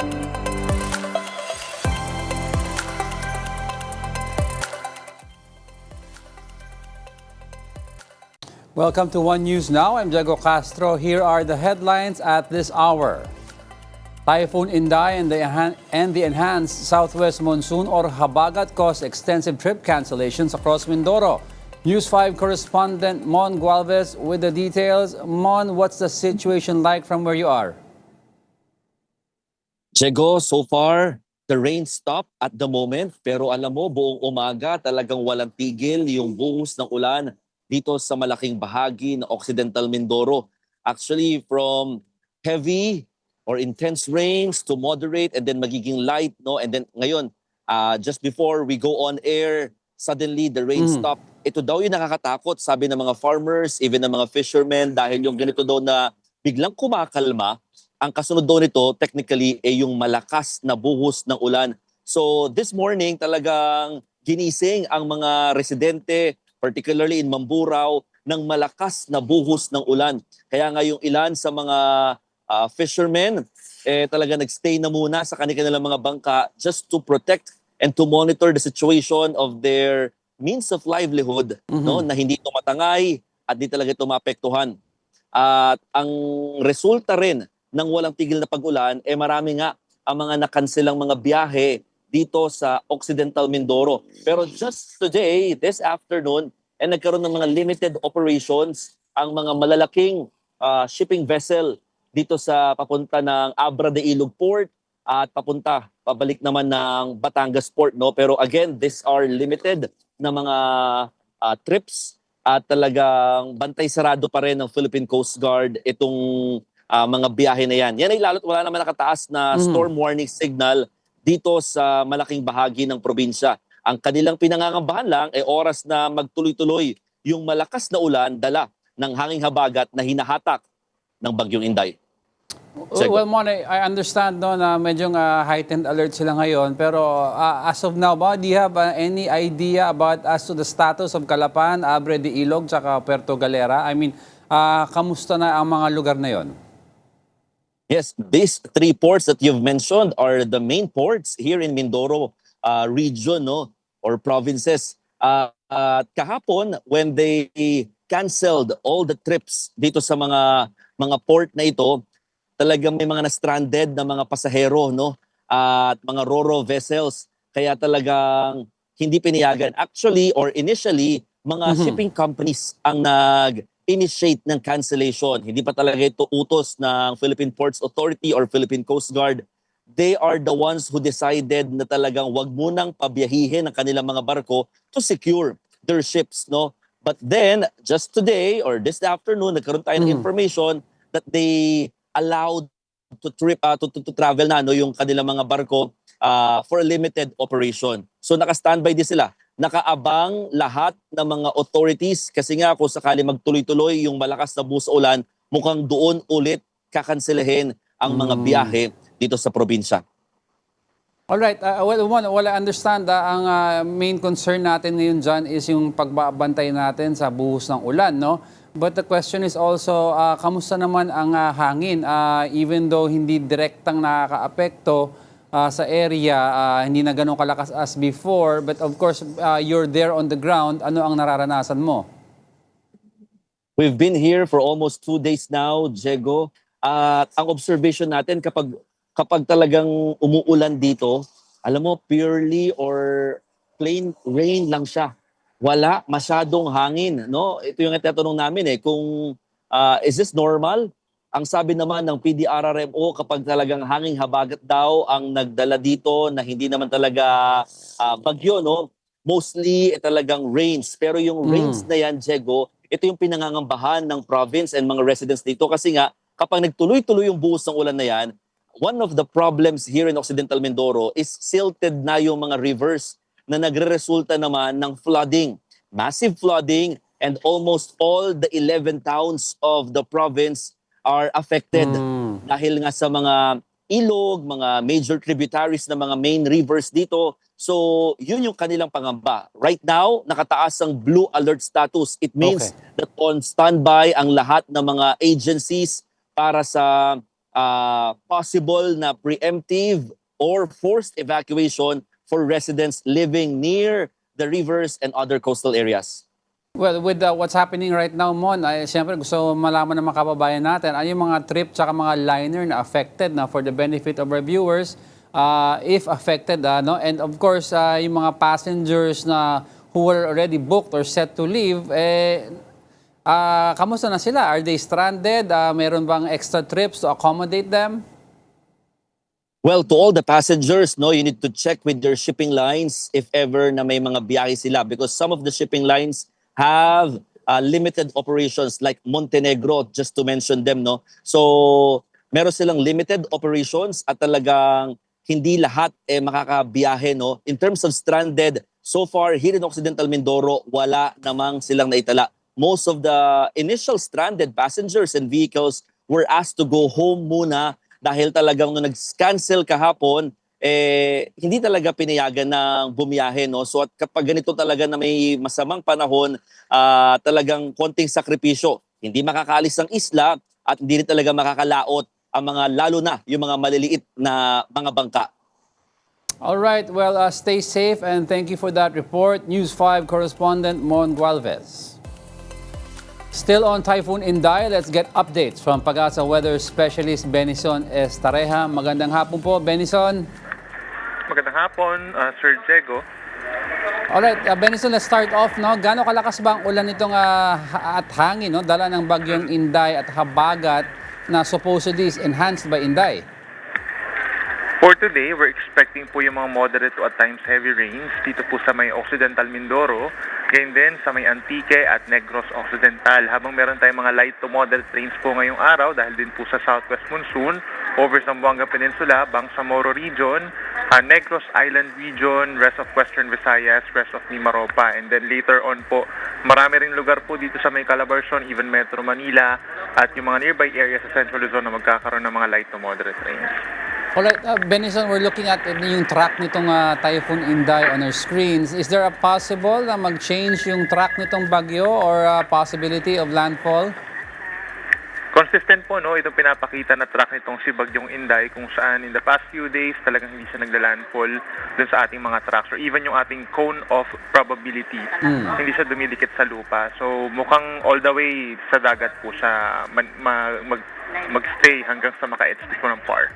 Welcome to One News Now. I'm Diego Castro. Here are the headlines at this hour. Typhoon Inday and the enhanced southwest monsoon or habagat caused extensive trip cancellations across Mindoro. News 5 correspondent Mon Gualvez with the details. Mon, what's the situation like from where you are? Diego, so far, the rain stopped at the moment. Pero alam mo, buong umaga talagang walang tigil yung buhos ng ulan dito sa malaking bahagi ng Occidental Mindoro. Actually, from heavy or intense rains to moderate and then magiging light, no? And then ngayon, just before we go on air, suddenly the rain stopped. Ito daw yung nakakatakot, sabi ng mga farmers, even ng mga fishermen, dahil yung ganito daw na biglang kumakalma, ang kasunod daw nito, technically, ay yung malakas na buhos ng ulan. So this morning, talagang ginising ang mga residente, particularly in Mamburao, ng malakas na buhos ng ulan. Kaya nga yung ilan sa mga fishermen, talaga nagstay na muna sa kanilang mga bangka just to protect and to monitor the situation of their means of livelihood, no, na hindi ito matangay at di talaga ito maapektuhan. At ang resulta rin ng walang tigil na pag-ulan, marami nga ang mga nakanselang mga biyahe dito sa Occidental Mindoro. Pero just today, this afternoon, nagkaroon ng mga limited operations ang mga malalaking shipping vessel dito sa papunta ng Abra de Ilog Port at pabalik naman ng Batangas Port. No? Pero again, these are limited na mga trips at talagang bantay sarado pa rin ng Philippine Coast Guard itong mga biyahe na yan. Yan ay lalo't wala naman nakataas na storm warning signal dito sa malaking bahagi ng probinsya. Ang kanilang pinangangambahan lang ay oras na magtuloy-tuloy yung malakas na ulan dala ng hanging habagat na hinahatak ng Bagyong Inday. Well, Mon, I understand no, na medyo heightened alert sila ngayon. Pero as of now ba, do you have any idea about as to the status of Calapan, Abre de Ilog, tsaka Puerto Galera? I mean, kamusta na ang mga lugar na yon? Yes, these three ports that you've mentioned are the main ports here in Mindoro region, no, or provinces. Kahapon, when they canceled all the trips dito sa mga port na ito, talagang may mga na-stranded na mga pasahero, no, at mga ro-ro vessels. Kaya talagang hindi pinayagan. Actually, or initially, mga shipping companies ang nag-initiate ng cancellation. Hindi pa talaga ito utos ng Philippine Ports Authority or Philippine Coast Guard. They are the ones who decided na talagang wag munang pabiyahihin ang kanilang mga barko to secure their ships, no? But then, just today or this afternoon, nagkaroon tayo ng information that they allowed to travel na, no, yung kanilang mga barko for a limited operation. So naka-standby din sila. Nakaabang lahat ng mga authorities kasi nga kung sakali magtuloy-tuloy yung malakas na buhos ulan, mukhang doon ulit kakanselahin ang mga biyahe dito sa probinsya. Alright, well, I understand ang main concern natin ngayon dyan is yung pagbabantay natin sa buhos ng ulan, no? But the question is also, kamusta naman ang hangin? Even though hindi direktang nakakaapekto sa area, hindi na ganun kalakas as before, but of course, you're there on the ground, ano ang nararanasan mo? We've been here for almost 2 days now, Diego. At ang observation natin kapag talagang umuulan dito, alam mo, purely or plain rain lang siya. Wala masyadong hangin, no? Ito yung itatanong namin kung is this normal? Ang sabi naman ng PDRRMO, kapag talagang hanging habagat daw ang nagdala dito na hindi naman talaga bagyo, no? Mostly talagang rains. Pero yung rains na yan, Diego, ito yung pinangangambahan ng province and mga residents dito kasi nga kapag nagtuloy-tuloy yung buhos ng ulan na yan, one of the problems here in Occidental Mindoro is silted na yung mga rivers na nagre-resulta naman ng flooding, massive flooding, and almost all the 11 towns of the province are affected dahil nga sa mga ilog, mga major tributaries na mga main rivers dito. So, yun yung kanilang pangamba. Right now, nakataas ang blue alert status. It means that on standby ang lahat ng mga agencies para sa possible na preemptive or forced evacuation for residents living near the rivers and other coastal areas? Well, with what's happening right now, Mon, ay siyempre gusto malaman ng mga kababayan natin, ano yung mga trip tsaka mga liner na affected na for the benefit of our viewers, if affected, no? And of course, yung mga passengers na who were already booked or set to leave, kamusta na sila? Are they stranded? Meron bang extra trips to accommodate them? Well, to all the passengers, no, you need to check with your shipping lines if ever na may mga biyahe sila, because some of the shipping lines have limited operations like Montenegro, just to mention them, no. So, meron silang limited operations at talagang hindi lahat makakabiyahe, no. In terms of stranded, so far here in Occidental Mindoro, wala namang silang naitala. Most of the initial stranded passengers and vehicles were asked to go home muna dahil talagang nung nag-cancel kahapon, hindi talaga pinayagan ng bumiyahe, no? So at kapag ganito talaga na may masamang panahon, talagang konting sakripisyo. Hindi makakaalis ng isla at hindi rin talaga makakalaot ang mga, lalo na yung mga maliliit na mga bangka. All right, well, stay safe and thank you for that report. News 5 correspondent Mon Gualvez. Still on Typhoon Inday, let's get updates from Pag-asa weather specialist Benison Estareja. Magandang hapon po, Benison. Magandang hapon, Sir Diego. Alright, Benison, let's start off, no? Gaano kalakas ba ang ulan nitong at hangin, no? Dala ng bagyong Inday at habagat na supposedly is enhanced by Inday? For today, we're expecting po yung mga moderate to at times heavy rains dito po sa may Occidental Mindoro, ganyan din sa may Antique at Negros Occidental. Habang meron tayong mga light to moderate rains po ngayong araw dahil din po sa southwest monsoon over Zamboanga Peninsula, Bangsamoro Region, Negros Island Region, rest of Western Visayas, rest of Mimaropa. And then later on po, marami rin lugar po dito sa may Calabarzon, even Metro Manila, at yung mga nearby areas sa Central Luzon na magkakaroon ng mga light to moderate rains. Alright, Benison, we're looking at yung track nitong Typhoon Inday on our screens. Is there a possible na mag-change yung track nitong bagyo or a possibility of landfall? Consistent po, no, itong pinapakita na track nitong si Bagyong Inday kung saan in the past few days talagang hindi siya nagla-landfall dun sa ating mga tracks or even yung ating cone of probability. Hindi siya dumidikit sa lupa. So mukhang all the way sa dagat po siya mag-stay hanggang sa maka-edge po ng PAR.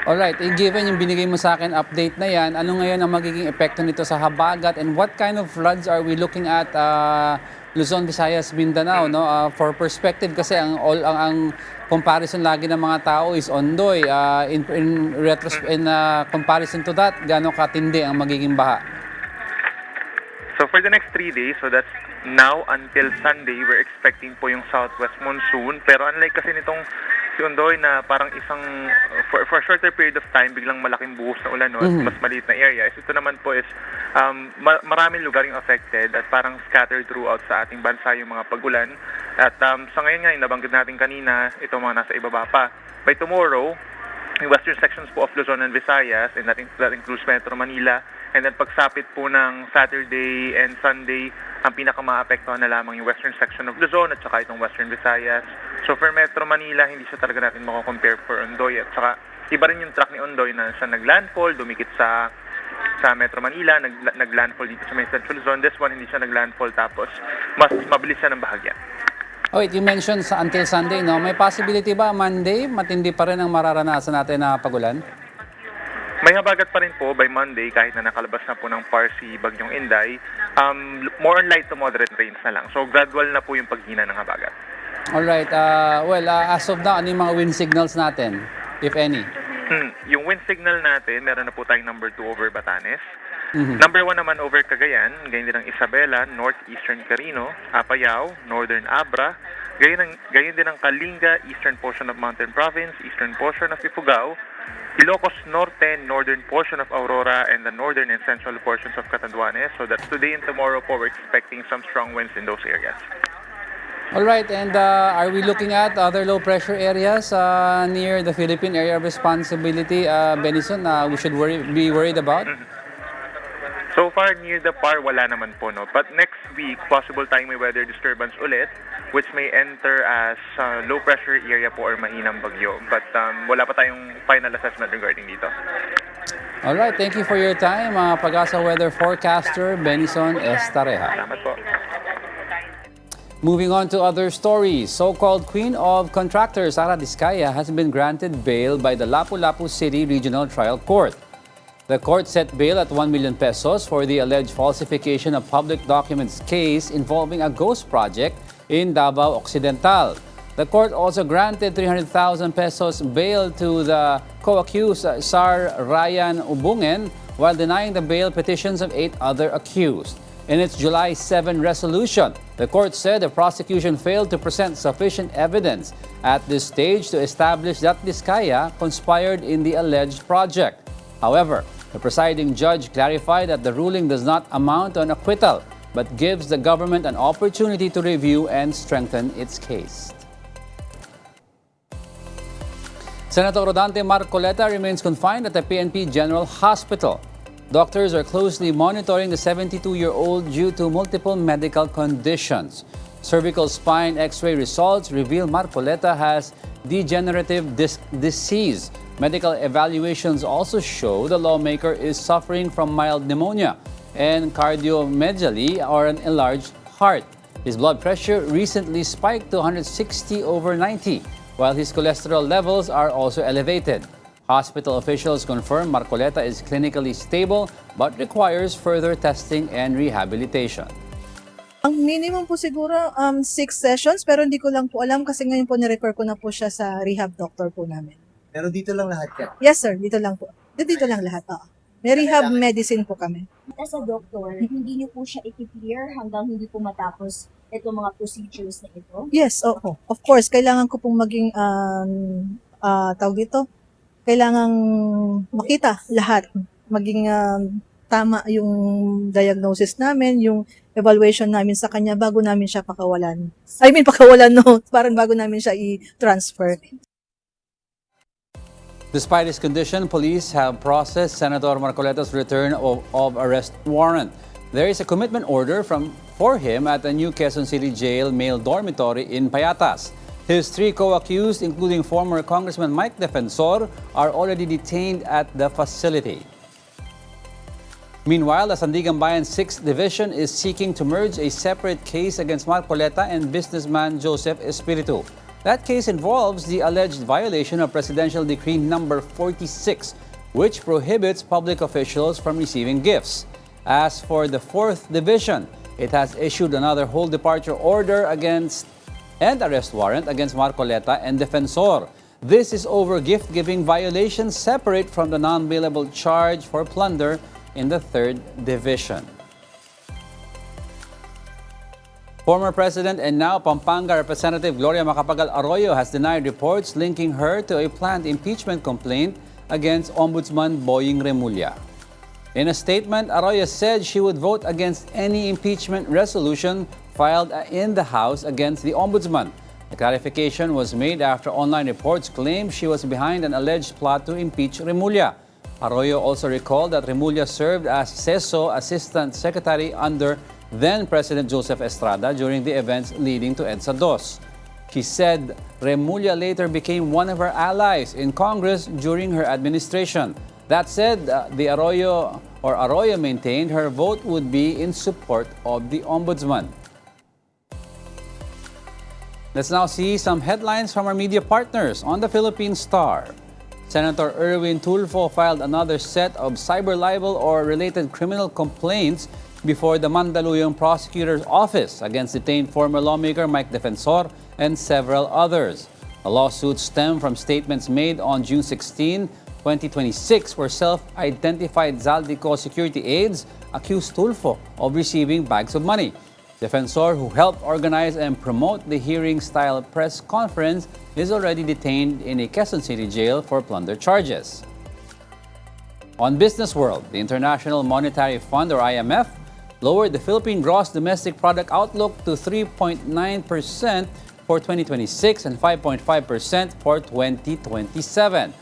Alright, given yung binigay mo sa akin update na yan, ano ngayon ang magiging epekto nito sa habagat and what kind of floods are we looking at Luzon, Visayas, Mindanao, no? For perspective kasi ang comparison lagi ng mga tao is Ondoy. In comparison to that, gaano katindi ang magiging baha? So for the next 3 days, so that's now until Sunday, we're expecting po yung southwest monsoon. Pero unlike kasi nitong si Ondoy na parang isang, for a shorter period of time, biglang malaking buhos na ulan, no? Mas maliit na area. Ito naman po is maraming lugar yung affected at parang scattered throughout sa ating bansa yung mga pagulan. At sa ngayon nga, nabanggit natin kanina, ito mga nasa ibaba pa. By tomorrow, yung western sections po of Luzon and Visayas, and that includes Metro Manila, and then pagsapit po ng Saturday and Sunday, ang pinakamaapektuhan na lamang yung western section of Luzon at saka itong western Visayas. So for Metro Manila, hindi siya talaga natin mako-compare for Ondoy. At saka iba rin yung track ni Ondoy na siya naglandfall, dumikit sa Metro Manila, naglandfall dito sa may Central Luzon. This one, hindi siya naglandfall tapos mas mabilis siya ng bahagya. Oh, wait, you mentioned until Sunday, no? May possibility ba Monday, matindi pa rin ang mararanasan natin na pagulan? May habagat pa rin po by Monday kahit na nakalabas na po ng PAR si Bagyong Inday. More on light to moderate rains na lang. So gradual na po yung paghina ng habagat. Alright, as of now, ano yung mga wind signals natin, if any? Yung wind signal natin, meron na po tayong number 2 over Batanes. Number 1 naman over Cagayan, ganyan din ang Isabela, northeastern Carino, Apayao, northern Abra, ganyan din ang Kalinga, eastern portion of Mountain Province, eastern portion of Ifugao, Ilocos Norte, northern portion of Aurora, and the northern and central portions of Catanduanes. So that's today and tomorrow po, we're expecting some strong winds in those areas. Alright, and are we looking at other low pressure areas near the Philippine area of responsibility, Benison, we should be worried about? So far, near the PAR, wala naman po, no? But next week, possible tayong may weather disturbance ulit which may enter as low pressure area po or mahinang bagyo. But wala pa tayong final assessment regarding dito. All right, thank you for your time, Pag-asa weather forecaster Benison Estareja. Salamat po. Moving on to other stories, so-called Queen of Contractors Sara Diskaya has been granted bail by the Lapu-Lapu City Regional Trial Court. The court set bail at 1 million pesos for the alleged falsification of public documents case involving a ghost project in Davao Occidental. The court also granted 300,000 pesos bail to the co-accused Sar Ryan Ubungen while denying the bail petitions of 8 other accused. In its July 7 resolution, the court said the prosecution failed to present sufficient evidence at this stage to establish that Diskaya conspired in the alleged project. However, the presiding judge clarified that the ruling does not amount to an acquittal, but gives the government an opportunity to review and strengthen its case. Senator Rodante Marcoleta remains confined at the PNP General Hospital. Doctors are closely monitoring the 72-year-old due to multiple medical conditions. Cervical spine X-ray results reveal Marcoleta has degenerative disc disease. Medical evaluations also show the lawmaker is suffering from mild pneumonia and cardiomegaly or an enlarged heart. His blood pressure recently spiked to 160/90, while his cholesterol levels are also elevated. Hospital officials confirm Marcoleta is clinically stable but requires further testing and rehabilitation. Ang minimum po siguro 6 sessions pero hindi ko lang po alam kasi ngayon po ni-refer ko na po siya sa rehab doctor po namin. Pero dito lang lahat yan. Yes sir, dito lang po. Dito lang lahat. May rehab medicine po kami. As a doctor, hindi niyo po siya i-clear hanggang hindi po matapos itong mga procedures na ito? Yes, oo. Of course, kailangan ko pong maging tawag dito. Kailangang makita lahat. Maging tama yung diagnosis namin, yung evaluation namin sa kanya bago namin siya pakawalan. Parang bago namin siya i-transfer. Despite his condition, police have processed Senator Marcoleta's return of arrest warrant. There is a commitment order for him at the new Quezon City Jail male dormitory in Payatas. His 3 co-accused, including former Congressman Mike Defensor, are already detained at the facility. Meanwhile, the Sandigan Bayan 6th Division is seeking to merge a separate case against Marcoleta and businessman Joseph Espiritu. That case involves the alleged violation of Presidential Decree Number 46, which prohibits public officials from receiving gifts. As for the 4th Division, it has issued another whole departure order and arrest warrant against Marcoleta and Defensor. This is over gift-giving violations separate from the non-bailable charge for plunder in the 3rd Division. Former President and now Pampanga Representative Gloria Macapagal Arroyo has denied reports linking her to a planned impeachment complaint against Ombudsman Boying Remulla. In a statement, Arroyo said she would vote against any impeachment resolution filed in the House against the Ombudsman. The clarification was made after online reports claimed she was behind an alleged plot to impeach Remulla. Arroyo also recalled that Remulla served as CESO Assistant Secretary under then-President Joseph Estrada during the events leading to EDSA II. She said Remulla later became one of her allies in Congress during her administration. That said, Arroyo maintained her vote would be in support of the Ombudsman. Let's now see some headlines from our media partners on the Philippine Star. Senator Erwin Tulfo filed another set of cyber libel or related criminal complaints before the Mandaluyong Prosecutor's Office against detained former lawmaker Mike Defensor and several others. The lawsuits stem from statements made on June 16, 2026, where self-identified Zaldico security aides accused Tulfo of receiving bags of money. Defensor, who helped organize and promote the hearing-style press conference, is already detained in a Quezon City jail for plunder charges. On Business World, the International Monetary Fund, or IMF, lowered the Philippine gross domestic product outlook to 3.9% for 2026 and 5.5% for 2027.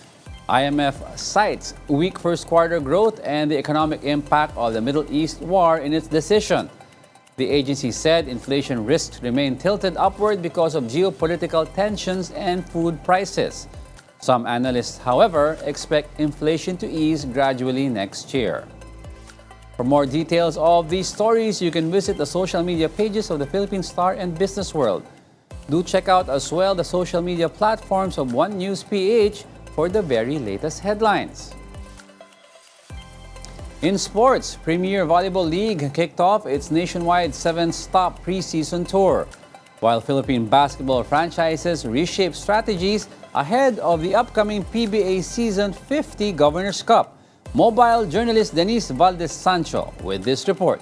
IMF cites weak first quarter growth and the economic impact of the Middle East war in its decision. The agency said inflation risks remain tilted upward because of geopolitical tensions and food prices. Some analysts, however, expect inflation to ease gradually next year. For more details of these stories, you can visit the social media pages of the Philippine Star and Business World. Do check out as well the social media platforms of One News PH for the very latest headlines. In sports, Premier Volleyball League kicked off its nationwide 7-stop preseason tour, while Philippine basketball franchises reshape strategies ahead of the upcoming PBA Season 50 Governor's Cup. Mobile journalist Denise Valdez-Sancho with this report.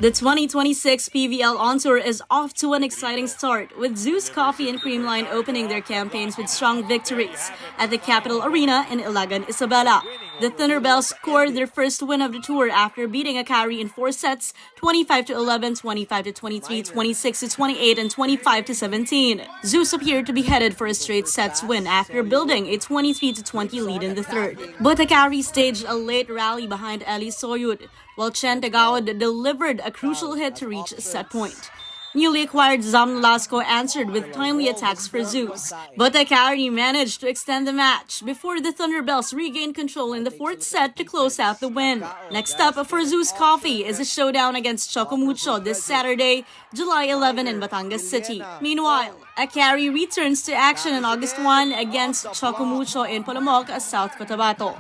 The 2026 PVL On Tour is off to an exciting start, with Zeus Coffee and Creamline opening their campaigns with strong victories at the Capital Arena in Ilagan, Isabela. The Thunderbells scored their first win of the tour after beating Akari in 4 sets, 25-11, 25-23, 26-28, and 25-17. Zeus appeared to be headed for a straight sets win after building a 23-20 lead in the third. But Akari staged a late rally behind Eli Soyud, while Chen Tagawad delivered a crucial hit to reach set point. Newly acquired Zam Lasco answered with timely attacks for Zeus, but Akari managed to extend the match before the Thunderbells regained control in the 4th set to close out the win. Next up for Zeus Coffee is a showdown against Chocomucho this Saturday, July 11 in Batangas City. Meanwhile, Akari returns to action on August 1 against Chocomucho in Polomok, South Cotabato.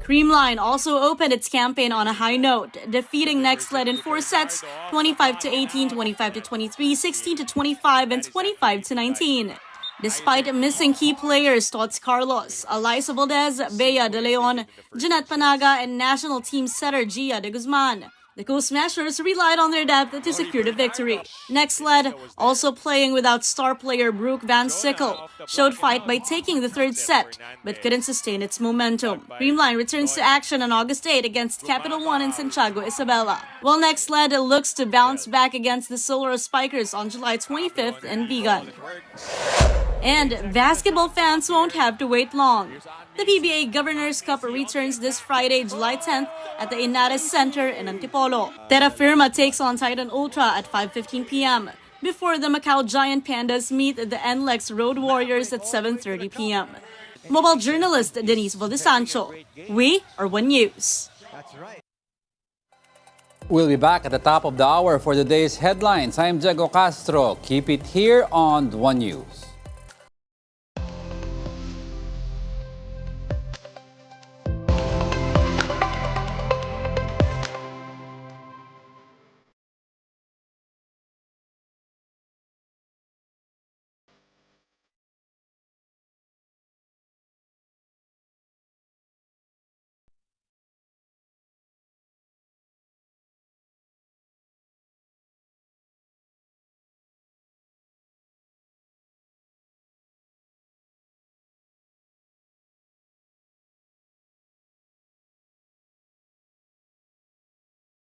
Creamline also opened its campaign on a high note, defeating Nextled in 4 sets, 25-18, 25-23, 16-25, and 25-19. Despite missing key players Tots Carlos, Alyssa Valdez, Bea De Leon, Jeanette Panaga, and national team setter Gia de Guzman, the Co-Smashers relied on their depth to secure the victory. Nextled, also playing without star player Brooke Van Sickle, showed fight by taking the 3rd set, but couldn't sustain its momentum. Creamline returns to action on August 8 against Capital One in Santiago, Isabela, while Nextled looks to bounce back against the Solar Spikers on July 25th in Vigan. And basketball fans won't have to wait long. The PBA Governor's Cup returns this Friday, July 10th at the Inares Center in Antipolo. Terra Firma takes on Titan Ultra at 5:15 p.m. before the Macau Giant Pandas meet the NLEX Road Warriors at 7:30 p.m. Mobile journalist Denise Valdez-Sancho. We are One News. We'll be back at the top of the hour for today's headlines. I'm Diego Castro. Keep it here on One News.